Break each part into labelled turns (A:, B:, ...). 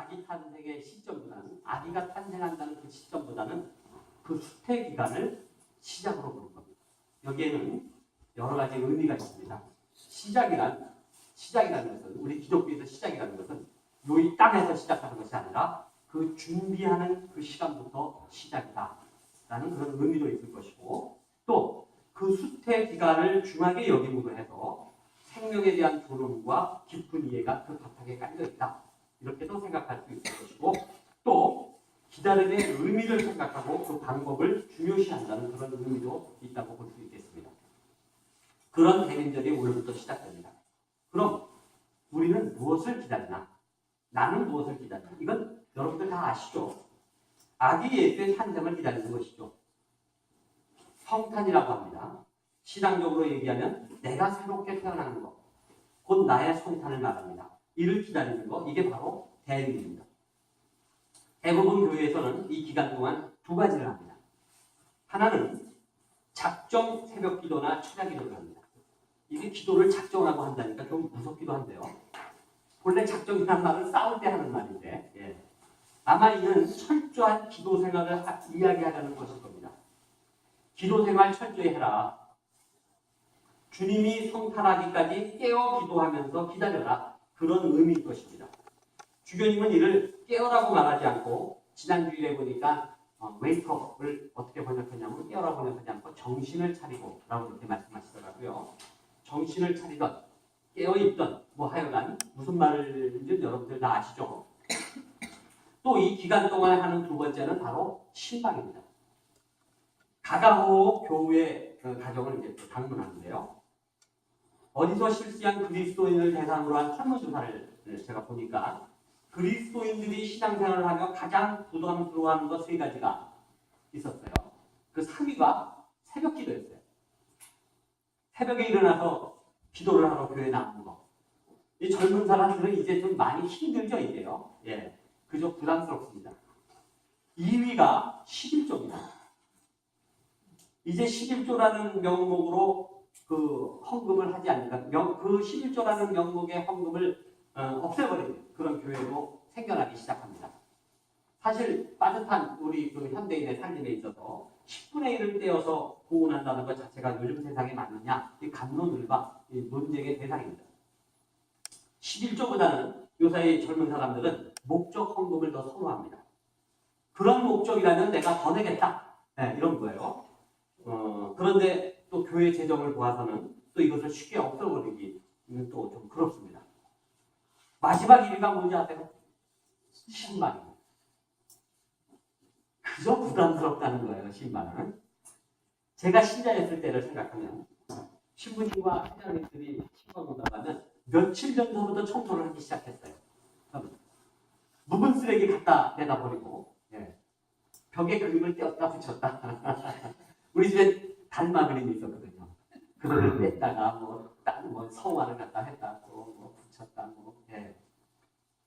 A: 아기 탄생의 시점보다는 아기가 탄생한다는 그 시점보다는 그 수태 기간을 시작으로 보는 겁니다. 여기에는 여러 가지 의미가 있습니다. 시작이라는 것은 우리 기독교에서 시작이라는 것은 이 땅에서 시작하는 것이 아니라 그 준비하는 그 시간부터 시작이다라는 그런 의미도 있을 것이고 또 그 수태 기간을 중하게 여김으로 해서 생명에 대한 조롱과 깊은 이해가 그 바탕에 깔려 있다. 이렇게도 생각할 수 있을 것이고 또 기다림의 의미를 생각하고 그 방법을 중요시한다는 그런 의미도 있다고 볼 수 있겠습니다. 그런 대민절이 오늘부터 시작됩니다. 그럼 우리는 무엇을 기다리나? 나는 무엇을 기다리나? 이건 여러분들 다 아시죠? 아기 예수의 탄생을 기다리는 것이죠. 성탄이라고 합니다. 신앙적으로 얘기하면 내가 새롭게 태어나는 것, 곧 나의 성탄을 말합니다. 이를 기다리는 것, 이게 바로 대림입니다. 대부분 교회에서는 이 기간 동안 두 가지를 합니다. 하나는 작정 새벽 기도나 철야 기도를 합니다. 이게 기도를 작정하고 한다니까 좀 무섭기도 한데요. 본래 작정이라는 말은 싸울 때 하는 말인데 아마 이는 철저한 기도 생활을 이야기하려는 것일 겁니다. 기도 생활 철저히 해라. 주님이 성탄하기까지 깨어 기도하면서 기다려라. 그런 의미일 것입니다. 주교님은 이를 깨어라고 말하지 않고 지난주일에 보니까 웨이크업을 어떻게 번역했냐면 깨어라고 번역하지 않고 정신을 차리고 라고 이렇게 말씀하시더라고요. 정신을 차리던 깨어있던 뭐 하여간 무슨 말인지 여러분들 다 아시죠? 또 이 기간 동안 하는 두 번째는 바로 신방입니다. 가가호 교회 가정을 이제 방문하는데요. 어디서 실시한 그리스도인을 대상으로 한 설문조사를 제가 보니까 그리스도인들이 신앙생활을 하며 가장 부담스러워하는 것 세 가지가 있었어요. 그 3위가 새벽 기도였어요. 새벽에 일어나서 기도를 하러 교회에 나오는 거. 이 젊은 사람들은 이제 좀 많이 힘들죠, 이제요. 예, 그저 부담스럽습니다. 2위가 11조입니다. 이제 11조라는 명목으로 그 헌금을 하지 않으니까 그 11조라는 명목의 헌금을 없애버리는 그런 교회도 생겨나기 시작합니다. 사실 빠듯한 우리 그 현대인의 살림에 있어서 10분의 1을 떼어서 보온한다는 것 자체가 요즘 세상에 맞느냐 이 갑론을과 논쟁의 대상입니다. 11조보다는 요사이 젊은 사람들은 목적 헌금을 더 선호합니다. 그런 목적이라면 내가 더 내겠다. 네, 이런 거예요. 그런데 또 교회 재정을 보아서는 또 이것을 쉽게 없애버리기는 또 좀 그렇습니다. 마지막 1위가 뭔지 아세요? 신방입니다. 그저 부담스럽다는 거예요, 신방은. 제가 신자였을 때를 생각하면 신부님과 신자님들이 신방 온다면 며칠 전부터 청소를 하기 시작했어요. 묵은 쓰레기 갖다 내다 버리고 벽에 그림을 떼었다 붙였다. 우리 집에 달마 그림이 있었거든요. 그거를 뺐다가 뭐 성화를 갖다 했다 뭐 붙였다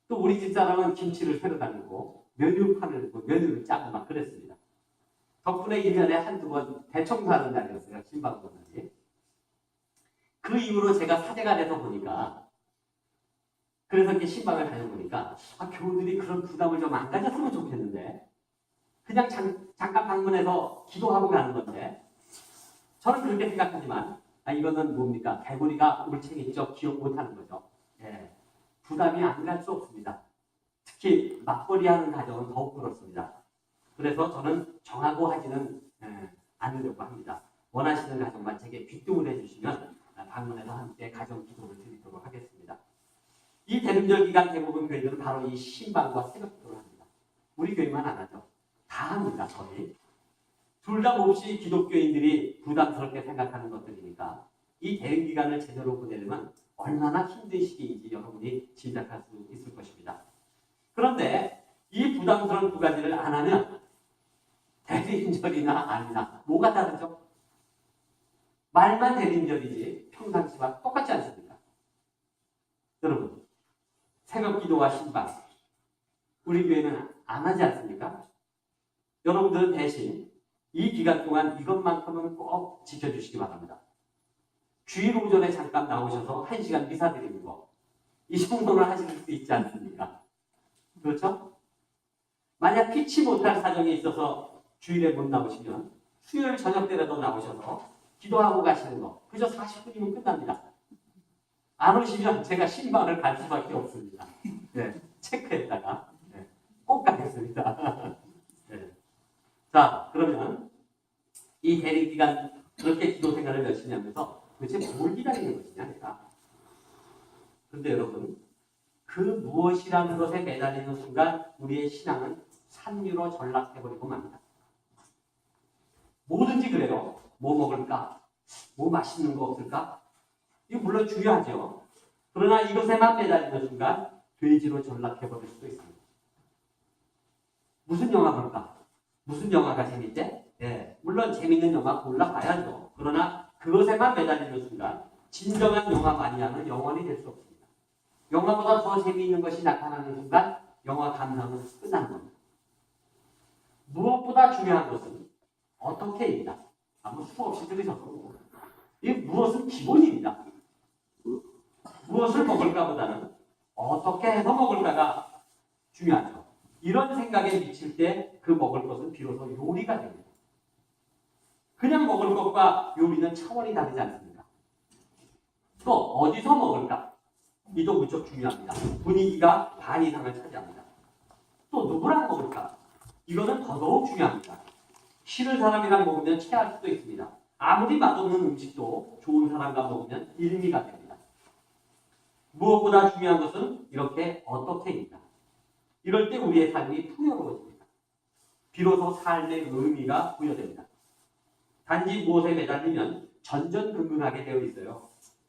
A: 또 우리 집 사람은 김치를 새로 다니고 메뉴판을 메뉴를 짜고 막 그랬습니다. 덕분에 1년에 한두 번 대청소하는 날이었어요. 신방문들이. 그 이후로 제가 사제가 돼서 보니까 그래서 이렇게 신방을 다녀보니까 교우들이 그런 부담을 좀 안 가졌으면 좋겠는데 그냥 잠깐 방문해서 기도하고 가는 건데 저는 그렇게 생각하지만 이거는 뭡니까? 개구리가 울챙이죠. 기억 못하는 거죠. 부담이 안 갈 수 없습니다. 특히 맞벌이하는 가정은 더욱 그렇습니다. 그래서 저는 정하고 하지는 않으려고 합니다. 원하시는 가정만 제게 귀뜸을 해주시면 방문해서 함께 가정 기도를 드리도록 하겠습니다. 이 대림절 기간 대부분 교회들은 바로 이 신방과 새벽 기도를 합니다. 우리 교회만 안 하죠. 다 합니다. 거의. 둘 다 몹시 기독교인들이 부담스럽게 생각하는 것들이니까 이 대림 기간을 제대로 보내려면 얼마나 힘든 시기인지 여러분이 짐작할 수 있을 것입니다. 그런데 이 부담스러운 두 가지를 안 하면 대림절이나 아니나 뭐가 다르죠? 말만 대림절이지 평상시와 똑같지 않습니까? 여러분, 새벽 기도와 신방 우리 교회는 안 하지 않습니까? 여러분들은 대신 이 기간 동안 이것만큼은 꼭 지켜주시기 바랍니다. 주일 오전에 잠깐 나오셔서 1시간 미사 드리는 거 이 정도는 하실 수 있지 않습니까? 그렇죠? 만약 피치 못할 사정이 있어서 주일에 못 나오시면 수요일 저녁 때라도 나오셔서 기도하고 가시는 거. 그저 40분이면 끝납니다. 안 오시면 제가 신방을 갈 수밖에 없습니다. 네, 체크했다가 네, 꼭 가겠습니다. 네. 자, 그러면 이 대립기간 그렇게 기도 생활을 열심히 하면서 도대체 뭘 기다리는 것이냐 내가. 그런데 여러분 그 무엇이라는 것에 매달리는 순간 우리의 신앙은 산유로 전락해버리고 맙니다. 뭐든지 그래요. 뭐 먹을까? 뭐 맛있는 거 없을까? 이거 물론 중요하죠. 그러나 이것에만 매달리는 순간 돼지로 전락해버릴 수도 있습니다. 무슨 영화 볼까? 무슨 영화가 재밌대? 예, 물론 재밌는 영화 골라봐야죠. 그러나 그것에만 매달리는 순간 진정한 영화 마니아는 영원히 될 수 없습니다. 영화보다 더 재미있는 것이 나타나는 순간 영화 감상은 끝나는 겁니다. 무엇보다 중요한 것은 어떻게입니다. 아무 수없이 들으셨고 이 무엇은 기본입니다. 무엇을 먹을까보다는 어떻게 해서 먹을까가 중요하죠. 이런 생각에 미칠 때 그 먹을 것은 비로소 요리가 됩니다. 그냥 먹을 것과 요리는 차원이 다르지 않습니까? 또 어디서 먹을까? 이도 무척 중요합니다. 분위기가 반 이상을 차지합니다. 또 누구랑 먹을까? 이거는 더더욱 중요합니다. 싫은 사람이랑 먹으면 체할 수도 있습니다. 아무리 맛없는 음식도 좋은 사람과 먹으면 일미가 됩니다. 무엇보다 중요한 것은 이렇게 어떻게입니다. 이럴 때 우리의 삶이 풍요로워집니다. 비로소 삶의 의미가 부여됩니다. 단지 무엇에 매달리면 전전긍긍하게 되어 있어요.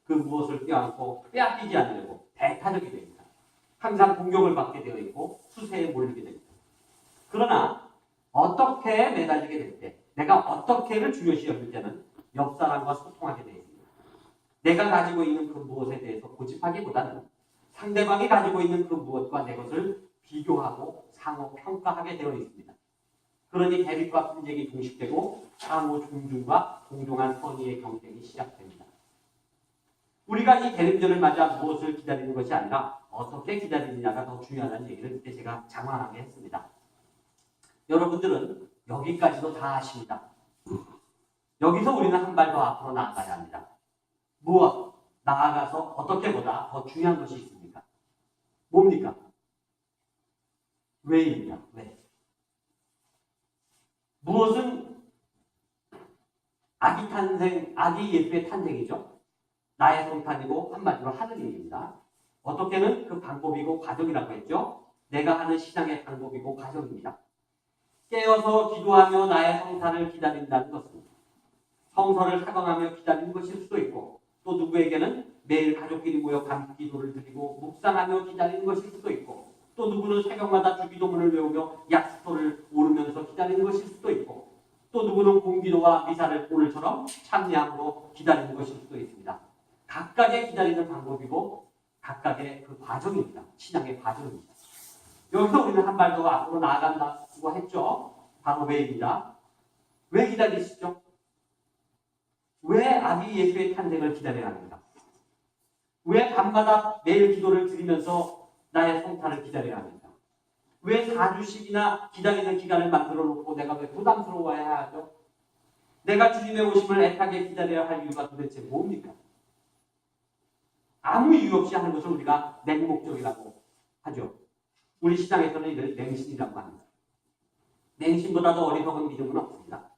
A: 그 무엇을 껴안고 빼앗기지 않으려고 배타적이 됩니다. 항상 공격을 받게 되어 있고 수세에 몰리게 됩니다. 그러나 어떻게 매달리게 될 때, 내가 어떻게를 중요시 여길 때는 옆 사람과 소통하게 되어 있습니다. 내가 가지고 있는 그 무엇에 대해서 고집하기보다는 상대방이 가지고 있는 그 무엇과 내 것을 비교하고 상호 평가하게 되어 있습니다. 그러니 대립과 분쟁이 종식되고 상호 존중과 공정한 선의의 경쟁이 시작됩니다. 우리가 이 대림절을 맞아 무엇을 기다리는 것이 아니라 어떻게 기다리느냐가 더 중요하다는 얘기를 그때 제가 장황하게 했습니다. 여러분들은 여기까지도 다 아십니다. 여기서 우리는 한 발 더 앞으로 나아가야 합니다. 무엇? 나아가서 어떻게보다 더 중요한 것이 있습니까? 뭡니까? 왜입니다. 왜? 무엇은 아기 예수의 탄생이죠. 나의 성탄이고 한마디로 하느님입니다. 어떻게는 그 방법이고 과정이라고 했죠. 내가 하는 신앙의 방법이고 과정입니다. 깨어서 기도하며 나의 성탄을 기다린다는 것은 성서를 사경하며 기다리는 것일 수도 있고 또 누구에게는 매일 가족끼리 모여 감기도를 드리고 묵상하며 기다리는 것일 수도 있고 또 누구는 새벽마다 주기도문을 외우며 약수토를 오르면서 기다리는 것일 수도 있고 또 누구는 공기도와 미사를 오늘처럼 참여함으로 기다리는 것일 수도 있습니다. 각각의 기다리는 방법이고 각각의 그 과정입니다. 신앙의 과정입니다. 여기서 우리는 한 발 더 앞으로 나아간다고 했죠. 바로 왜입니다. 왜 기다리시죠? 왜 아기 예수의 탄생을 기다려야 합니까? 왜 밤마다 매일 기도를 드리면서 나의 성탄을 기다려야 합니까? 왜 4주씩이나 기다리는 기간을 만들어 놓고 내가 왜 부담스러워해야 하죠? 내가 주님의 오심을 애타게 기다려야 할 이유가 도대체 뭡니까? 아무 이유 없이 하는 것을 우리가 맹목적이라고 하죠. 우리 시장에서는 이를 맹신이라고 합니다. 맹신보다도 어리석은 믿음은 없습니다.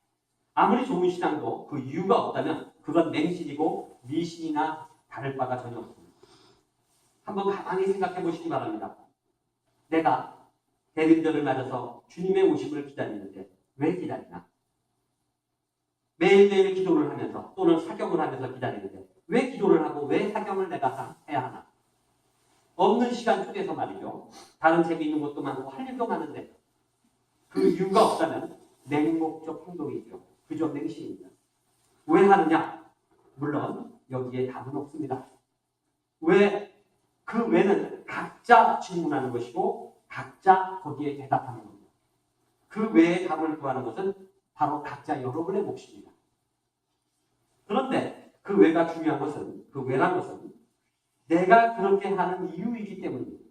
A: 아무리 좋은 신앙도 그 이유가 없다면 그건 맹신이고 미신이나 다를 바가 전혀 없습니다. 한번 가만히 생각해 보시기 바랍니다. 내가 대림절을 맞아서 주님의 오심을 기다리는데 왜 기다리나? 매일매일 기도를 하면서 또는 사경을 하면서 기다리는데 왜 기도를 하고 왜 사경을 내가 해야 하나? 없는 시간 속에서 말이죠. 다른 재미있는 것도 많고 할 일도 많은데 그 이유가 없다면 맹목적 행동이죠. 그저 맹신입니다. 왜 하느냐? 물론 여기에 답은 없습니다. 왜? 그 왜는 각자 질문하는 것이고 각자 거기에 대답하는 겁니다. 그 왜의 답을 구하는 것은 바로 각자 여러분의 몫입니다. 그런데 그 왜가 중요한 것은 그 왜란 것은 내가 그렇게 하는 이유이기 때문입니다.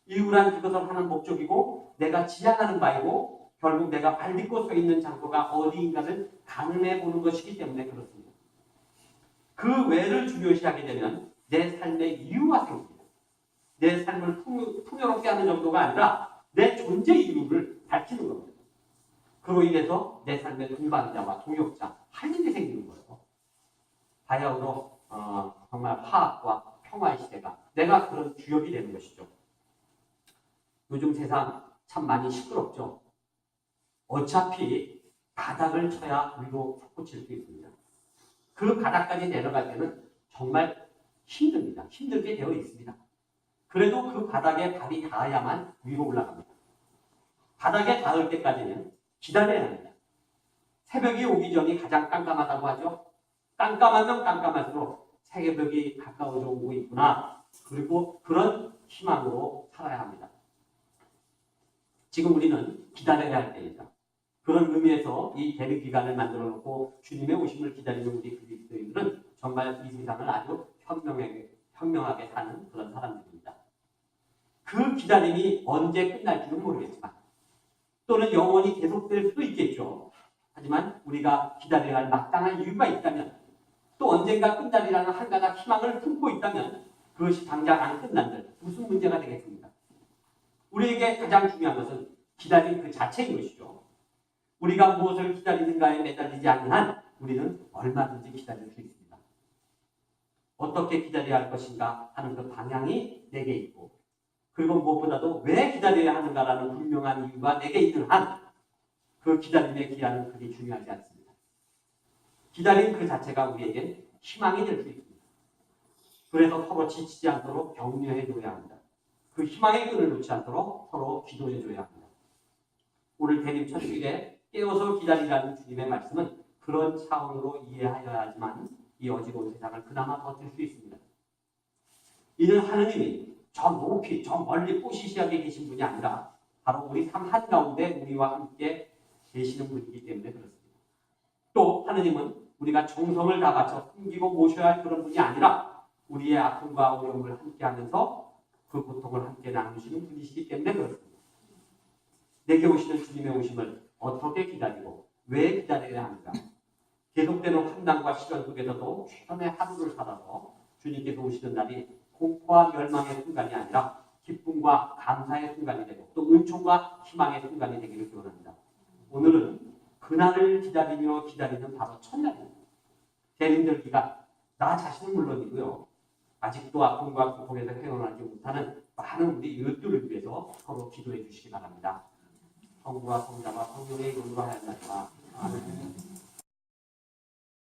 A: 이유란 그것을 하는 목적이고 내가 지향하는 바이고 결국 내가 발딛고 서 있는 장소가 어디인가를 가늠해 보는 것이기 때문에 그렇습니다. 그 왜를 중요시하게 되면 내 삶의 이유가 생깁니다. 내 삶을 풍요롭게 하는 정도가 아니라 내 존재 이유를 밝히는 겁니다. 그로 인해서 내 삶의 동반자와 동역자, 할 일이 생기는 거예요. 바야흐로 정말 화합과 평화의 시대가 내가 그런 주역이 되는 것이죠. 요즘 세상 참 많이 시끄럽죠. 어차피 바닥을 쳐야 위로 솟구칠 수 있습니다. 그 바닥까지 내려갈 때는 정말 힘듭니다. 힘들게 되어 있습니다. 그래도 그 바닥에 발이 닿아야만 위로 올라갑니다. 바닥에 닿을 때까지는 기다려야 합니다. 새벽이 오기 전이 가장 깜깜하다고 하죠. 깜깜하면 깜깜할수록 새벽이 가까워져 오고 있구나. 그리고 그런 희망으로 살아야 합니다. 지금 우리는 기다려야 할 때이죠. 그런 의미에서 이 대리 기간을 만들어 놓고 주님의 오심을 기다리는 우리 그리스도인들은 정말 이 세상을 아주 현명하게 사는 그런 사람들입니다. 그 기다림이 언제 끝날지는 모르겠지만 또는 영원히 계속될 수도 있겠죠. 하지만 우리가 기다려야 할 마땅한 이유가 있다면 또 언젠가 끝날이라는 한 가닥 희망을 품고 있다면 그것이 당장 안 끝난들 무슨 문제가 되겠습니까? 우리에게 가장 중요한 것은 기다림 그 자체인 것이죠. 우리가 무엇을 기다리는가에 매달리지 않는 한 우리는 얼마든지 기다릴 수 있습니다. 어떻게 기다려야 할 것인가 하는 그 방향이 내게 있고 그리고 무엇보다도 왜 기다려야 하는가라는 분명한 이유가 내게 있는 한 그 기다림의 기한은 그리 중요하지 않습니다. 기다림 그 자체가 우리에겐 희망이 될 수 있습니다. 그래서 서로 지치지 않도록 격려해 줘야 합니다. 그 희망의 끈을 놓지 않도록 서로 기도해 줘야 합니다. 오늘 대림 첫 주일에 깨어서 기다리라는 주님의 말씀은 그런 차원으로 이해하여야지만 이 어지러운 세상을 그나마 버틸 수 있습니다. 이는 하느님이 저 높이 저 멀리 뽀시시하게 계신 분이 아니라 바로 우리 삶 한가운데 우리와 함께 계시는 분이기 때문에 그렇습니다. 또 하느님은 우리가 정성을 다 바쳐 숨기고 모셔야 할 그런 분이 아니라 우리의 아픔과 어려움을 함께하면서 그 고통을 함께 나누시는 분이시기 때문에 그렇습니다. 내게 오시는 주님의 오심을 어떻게 기다리고 왜 기다려야 하는가? 계속되는 환난과 시련 속에서도 최선의 하루를 살아서 주님께서 오시는 날이 공포와 멸망의 순간이 아니라 기쁨과 감사의 순간이 되고 또 은총과 희망의 순간이 되기를 기원합니다. 오늘은 그날을 기다리며 기다리는 바로 첫날입니다. 대림절기가 나 자신은 물론이고요. 아직도 아픔과 고통에서 헤어나지 못하는 많은 우리 이웃들을 위해서 서로 기도해 주시기 바랍니다. 성부와 성자와 성령의 이름으로 하였나이다. 아멘.